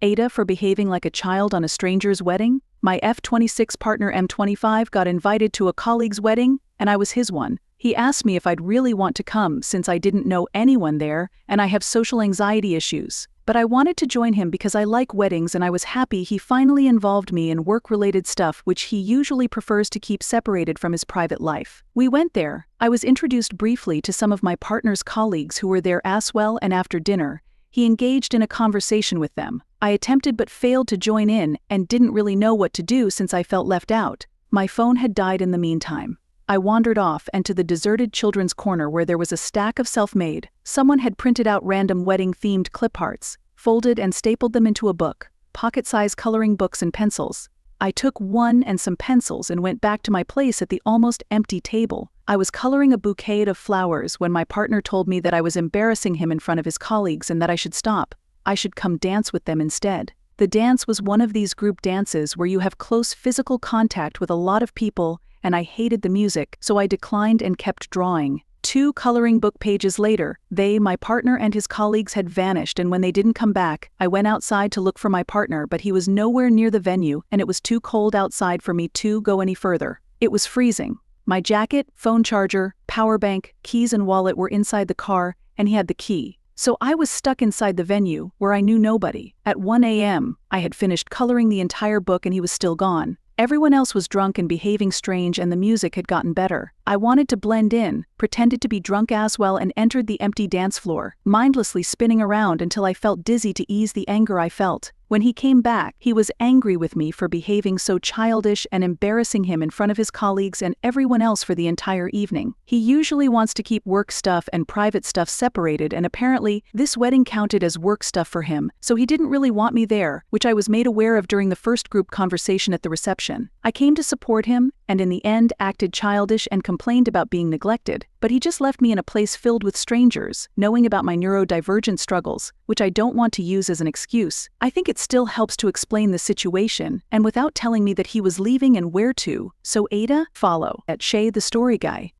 AITA for behaving like a child on a stranger's wedding? My F-26 partner M25 got invited to a colleague's wedding, and I was his one. He asked me if I'd really want to come since I didn't know anyone there and I have social anxiety issues. But I wanted to join him because I like weddings and I was happy he finally involved me in work-related stuff which he usually prefers to keep separated from his private life. We went there. I was introduced briefly to some of my partner's colleagues who were there as well, and after dinner, he engaged in a conversation with them. I attempted but failed to join in and didn't really know what to do since I felt left out. My phone had died in the meantime. I wandered off and to the deserted children's corner where there was a stack of self-made. Someone had printed out random wedding-themed clip arts, folded and stapled them into a book, pocket-size coloring books and pencils. I took one and some pencils and went back to my place at the almost empty table. I was coloring a bouquet of flowers when my partner told me that I was embarrassing him in front of his colleagues and that I should stop. I should come dance with them instead. The dance was one of these group dances where you have close physical contact with a lot of people, and I hated the music, so I declined and kept drawing. 2 coloring book pages later, my partner and his colleagues had vanished, and when they didn't come back, I went outside to look for my partner, but he was nowhere near the venue and it was too cold outside for me to go any further. It was freezing. My jacket, phone charger, power bank, keys and wallet were inside the car, and he had the key. So I was stuck inside the venue, where I knew nobody. At 1 a.m., I had finished coloring the entire book and he was still gone. Everyone else was drunk and behaving strange, and the music had gotten better. I wanted to blend in, pretended to be drunk as well, and entered the empty dance floor, mindlessly spinning around until I felt dizzy to ease the anger I felt. When he came back, he was angry with me for behaving so childish and embarrassing him in front of his colleagues and everyone else for the entire evening. He usually wants to keep work stuff and private stuff separated, and apparently, this wedding counted as work stuff for him, so he didn't really want me there, which I was made aware of during the first group conversation at the reception. I came to support him, and in the end acted childish and complained about being neglected, but he just left me in a place filled with strangers, knowing about my neurodivergent struggles, which I don't want to use as an excuse. I think it still helps to explain the situation, and without telling me that he was leaving and where to. So AITA, follow @Shay the Story Guy.